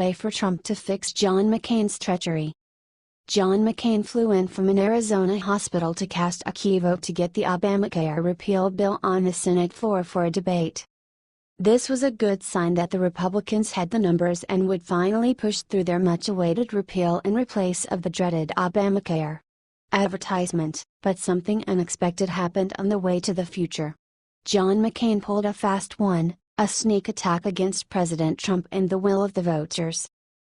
way for Trump to fix John McCain's treachery. John McCain flew in from an Arizona hospital to cast a key vote to get the Obamacare repeal bill on the Senate floor for a debate. This was a good sign that the Republicans had the numbers and would finally push through their much-awaited repeal in replace of the dreaded Obamacare advertisement, but something unexpected happened on the way to the future. John McCain pulled a fast one, a sneak attack against President Trump and the will of the voters.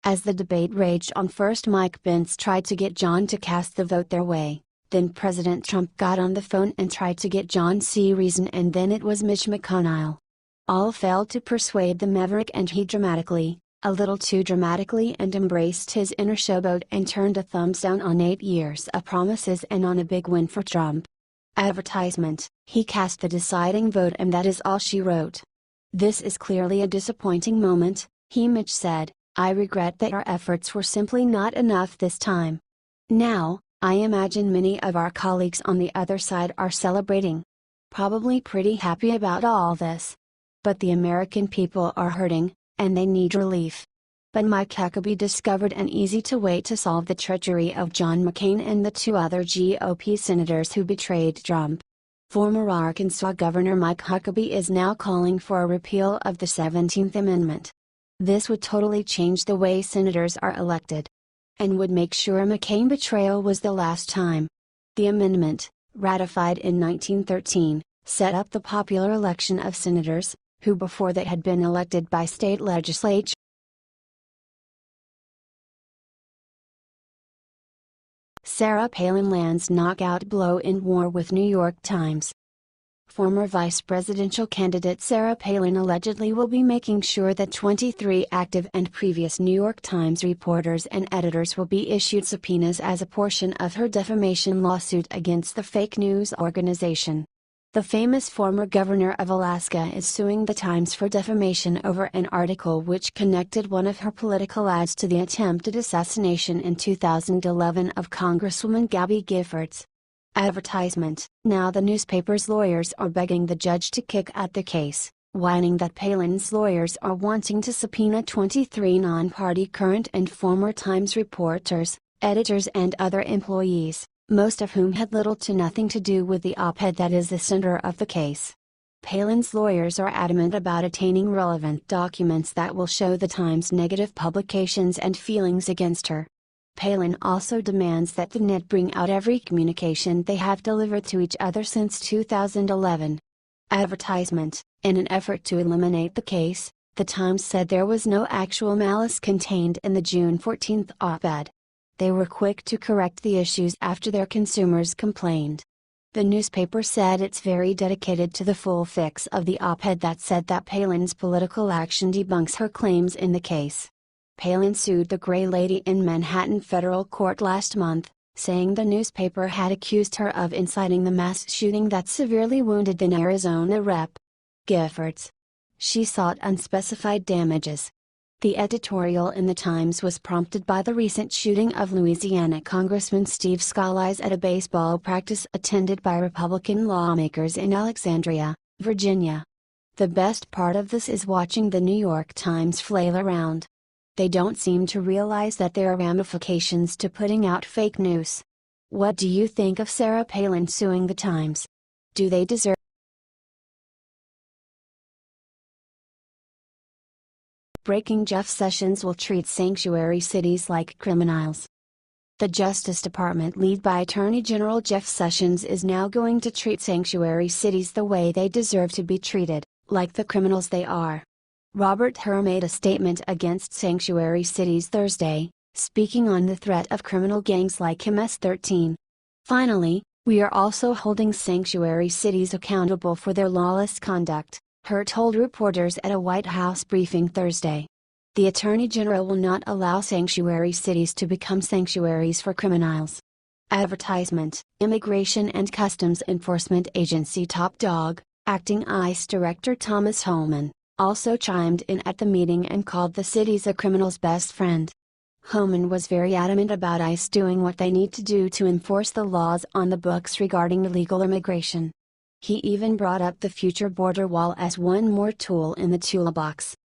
As the debate raged on, first Mike Pence tried to get John to cast the vote their way, then President Trump got on the phone and tried to get John to reason, and then it was Mitch McConnell. All failed to persuade the maverick, and he dramatically, a little too dramatically, and embraced his inner showboat and turned a thumbs down on 8 years of promises and on a big win for Trump. Advertisement, he cast the deciding vote, and that is all she wrote. "This is clearly a disappointing moment," Mitch said. "I regret that our efforts were simply not enough this time." Now, I imagine many of our colleagues on the other side are celebrating. Probably pretty happy about all this. But the American people are hurting, and they need relief. But Mike Huckabee discovered an easy way to solve the treachery of John McCain and the 2 other GOP senators who betrayed Trump. Former Arkansas Governor Mike Huckabee is now calling for a repeal of the 17th Amendment. This would totally change the way senators are elected, and would make sure McCain betrayal was the last time. The amendment, ratified in 1913, set up the popular election of senators, who before that had been elected by state legislatures. Sarah Palin lands knockout blow in war with New York Times. Former vice presidential candidate Sarah Palin allegedly will be making sure that 23 active and previous New York Times reporters and editors will be issued subpoenas as a portion of her defamation lawsuit against the fake news organization. The famous former governor of Alaska is suing the Times for defamation over an article which connected one of her political ads to the attempted assassination in 2011 of Congresswoman Gabby Giffords. Advertisement. Now the newspaper's lawyers are begging the judge to kick out the case, whining that Palin's lawyers are wanting to subpoena 23 non-party current and former Times reporters, editors and other employees, most of whom had little to nothing to do with the op-ed that is the center of the case. Palin's lawyers are adamant about attaining relevant documents that will show the Times' negative publications and feelings against her. Palin also demands that the net bring out every communication they have delivered to each other since 2011. Advertisement. In an effort to eliminate the case, the Times said there was no actual malice contained in the June 14 op-ed. They were quick to correct the issues after their consumers complained. The newspaper said it's very dedicated to the full fix of the op-ed that said that Palin's political action debunks her claims in the case. Palin sued the Gray Lady in Manhattan federal court last month, saying the newspaper had accused her of inciting the mass shooting that severely wounded then Arizona Rep. Giffords. She sought unspecified damages. The editorial in the Times was prompted by the recent shooting of Louisiana Congressman Steve Scalise at a baseball practice attended by Republican lawmakers in Alexandria, Virginia. The best part of this is watching the New York Times flail around. They don't seem to realize that there are ramifications to putting out fake news. What do you think of Sarah Palin suing the Times? Do they deserve? Breaking: Jeff Sessions will treat sanctuary cities like criminals. The Justice Department, led by Attorney General Jeff Sessions, is now going to treat sanctuary cities the way they deserve to be treated, like the criminals they are. Robert Hur made a statement against sanctuary cities Thursday, speaking on the threat of criminal gangs like MS-13. Finally, we are also holding sanctuary cities accountable for their lawless conduct, Hur told reporters at a White House briefing Thursday. The Attorney General will not allow sanctuary cities to become sanctuaries for criminals. Advertisement. Immigration and Customs Enforcement Agency top dog, Acting ICE Director Thomas Homan, also chimed in at the meeting and called the cities a criminal's best friend. Homan was very adamant about ICE doing what they need to do to enforce the laws on the books regarding illegal immigration. He even brought up the future border wall as one more tool in the toolbox.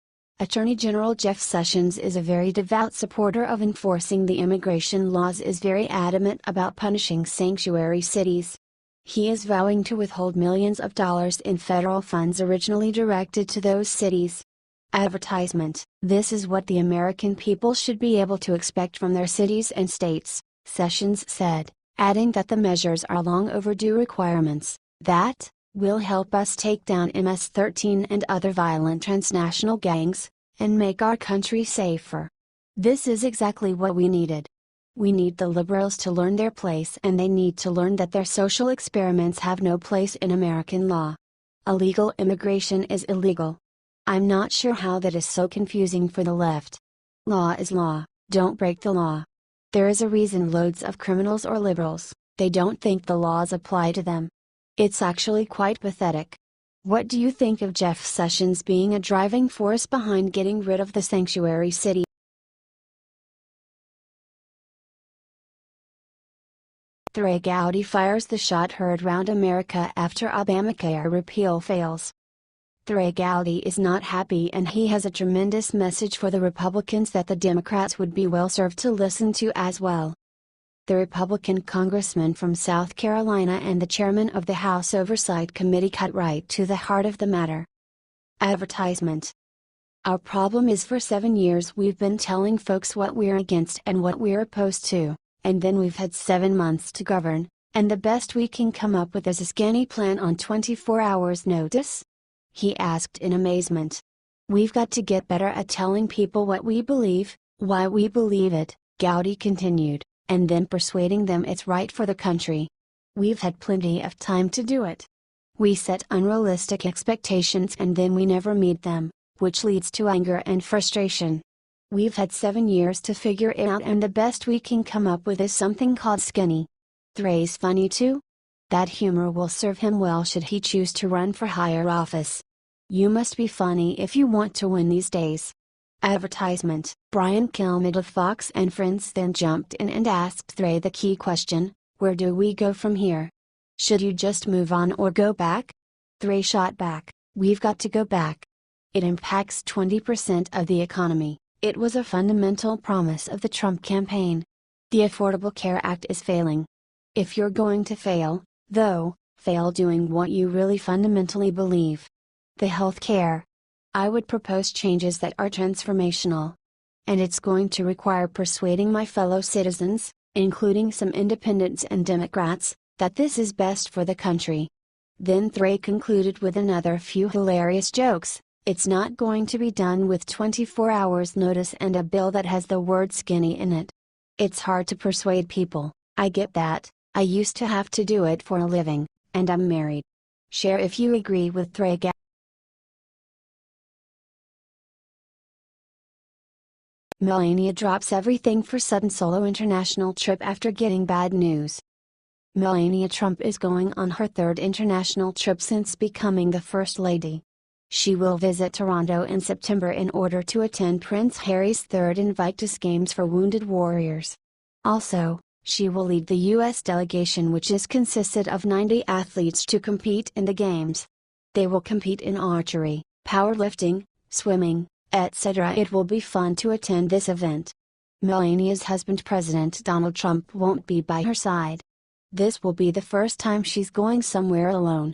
Attorney General Jeff Sessions is a very devout supporter of enforcing the immigration laws, is very adamant about punishing sanctuary cities. He is vowing to withhold millions of dollars in federal funds originally directed to those cities. Advertisement: This is what the American people should be able to expect from their cities and states, Sessions said, adding that the measures are long overdue requirements that will help us take down MS-13 and other violent transnational gangs, and make our country safer. This is exactly what we needed. We need the liberals to learn their place, and they need to learn that their social experiments have no place in American law. Illegal immigration is illegal. I'm not sure how that is so confusing for the left. Law is law, don't break the law. There is a reason loads of criminals or liberals, they don't think the laws apply to them. It's actually quite pathetic. What do you think of Jeff Sessions being a driving force behind getting rid of the sanctuary city? Gowdy fires the shot heard round America after Obamacare repeal fails. Gowdy is not happy, and he has a tremendous message for the Republicans that the Democrats would be well served to listen to as well. The Republican congressman from South Carolina and the chairman of the House Oversight Committee cut right to the heart of the matter. Advertisement: Our problem is for 7 years we've been telling folks what we're against and what we're opposed to, and then we've had 7 months to govern, and the best we can come up with is a skinny plan on 24 hours notice? He asked in amazement. We've got to get better at telling people what we believe, why we believe it, Gowdy continued, and then persuading them it's right for the country. We've had plenty of time to do it. We set unrealistic expectations and then we never meet them, which leads to anger and frustration. We've had 7 years to figure it out, and the best we can come up with is something called skinny. Thre's funny too? That humor will serve him well should he choose to run for higher office. You must be funny if you want to win these days. Advertisement: Brian Kilmeade of Fox and Friends then jumped in and asked Thre the key question: where do we go from here? Should you just move on or go back? Thre shot back: we've got to go back. It impacts 20% of the economy. It was a fundamental promise of the Trump campaign. The Affordable Care Act is failing. If you're going to fail, though, fail doing what you really fundamentally believe. The health care. I would propose changes that are transformational. And it's going to require persuading my fellow citizens, including some independents and Democrats, that this is best for the country. Then Thre concluded with another few hilarious jokes: it's not going to be done with 24 hours notice and a bill that has the word skinny in it. It's hard to persuade people, I get that, I used to have to do it for a living, and I'm married. Share if you agree with Thre. Melania drops everything for sudden solo international trip after getting bad news. Melania Trump is going on her third international trip since becoming the First Lady. She will visit Toronto in September in order to attend Prince Harry's third Invictus Games for Wounded Warriors. Also, she will lead the U.S. delegation, which is consisted of 90 athletes, to compete in the Games. They will compete in archery, powerlifting, swimming, etc. It will be fun to attend this event. Melania's husband, President Donald Trump, won't be by her side. This will be the first time she's going somewhere alone.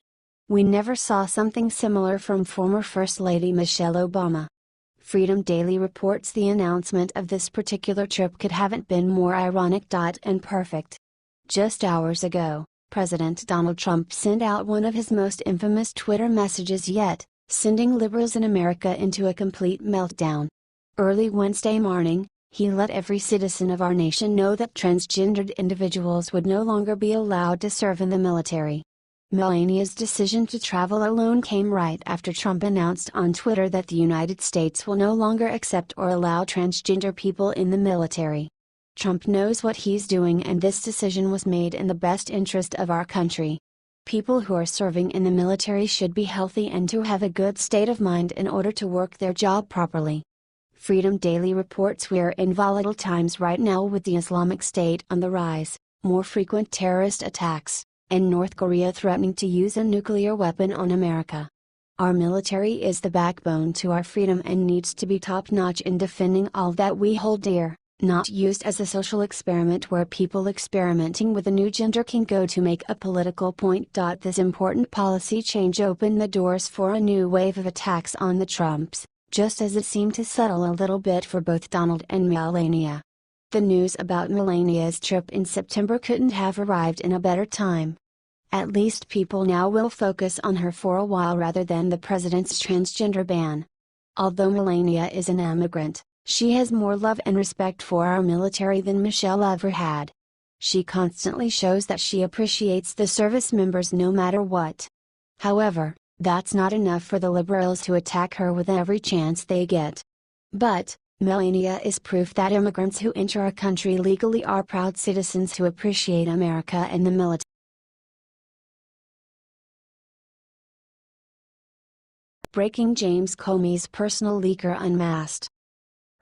We never saw something similar from former First Lady Michelle Obama. Freedom Daily reports the announcement of this particular trip could haven't been more ironic and perfect. Just hours ago, President Donald Trump sent out one of his most infamous Twitter messages yet, sending liberals in America into a complete meltdown. Early Wednesday morning, he let every citizen of our nation know that transgendered individuals would no longer be allowed to serve in the military. Melania's decision to travel alone came right after Trump announced on Twitter that the United States will no longer accept or allow transgender people in the military. Trump knows what he's doing, and this decision was made in the best interest of our country. People who are serving in the military should be healthy and to have a good state of mind in order to work their job properly. Freedom Daily reports we're in volatile times right now, with the Islamic State on the rise, more frequent terrorist attacks, and North Korea threatening to use a nuclear weapon on America. Our military is the backbone to our freedom and needs to be top-notch in defending all that we hold dear, not used as a social experiment where people experimenting with a new gender can go to make a political point. This important policy change opened the doors for a new wave of attacks on the Trumps, just as it seemed to settle a little bit for both Donald and Melania. The news about Melania's trip in September couldn't have arrived in a better time. At least people now will focus on her for a while rather than the president's transgender ban. Although Melania is an immigrant, she has more love and respect for our military than Michelle ever had. She constantly shows that she appreciates the service members no matter what. However, that's not enough for the liberals to attack her with every chance they get. But, Melania is proof that immigrants who enter a country legally are proud citizens who appreciate America and the military. Breaking: James Comey's personal leaker unmasked.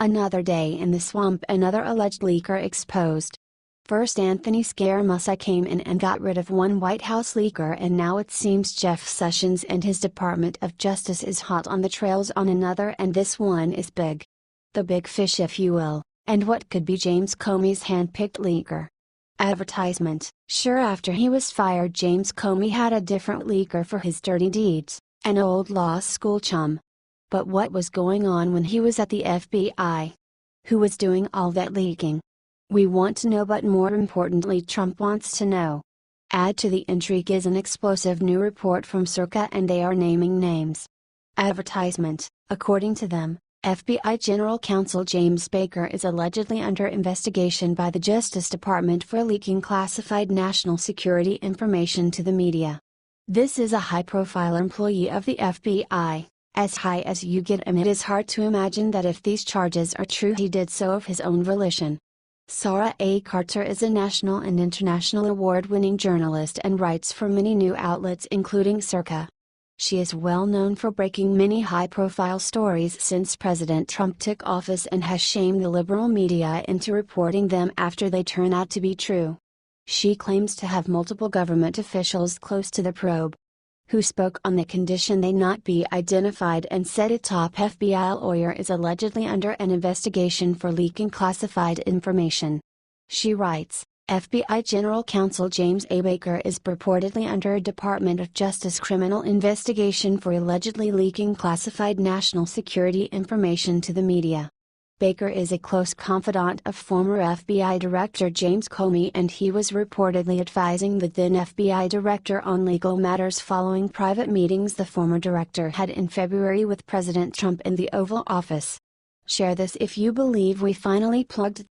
Another day in the swamp, another alleged leaker exposed. First Anthony Scaramucci came in and got rid of one White House leaker, and now it seems Jeff Sessions and his Department of Justice is hot on the trails on another, and this one is big. The big fish, if you will, and what could be James Comey's hand-picked leaker. Advertisement: sure, after he was fired, James Comey had a different leaker for his dirty deeds, an old law school chum. But what was going on when he was at the FBI? Who was doing all that leaking? We want to know, but more importantly Trump wants to know. Add to the intrigue is an explosive new report from Circa, and they are naming names. Advertisement: according to them, FBI General Counsel James Baker is allegedly under investigation by the Justice Department for leaking classified national security information to the media. This is a high-profile employee of the FBI, as high as you get, and it is hard to imagine that if these charges are true he did so of his own volition. Sarah A. Carter is a national and international award-winning journalist and writes for many new outlets including Circa. She is well known for breaking many high-profile stories since President Trump took office and has shamed the liberal media into reporting them after they turn out to be true. She claims to have multiple government officials close to the probe, who spoke on the condition they not be identified, and said a top FBI lawyer is allegedly under an investigation for leaking classified information. She writes, FBI General Counsel James A. Baker is purportedly under a Department of Justice criminal investigation for allegedly leaking classified national security information to the media. Baker is a close confidant of former FBI Director James Comey, and he was reportedly advising the then FBI Director on legal matters following private meetings the former director had in February with President Trump in the Oval Office. Share this if you believe we finally plugged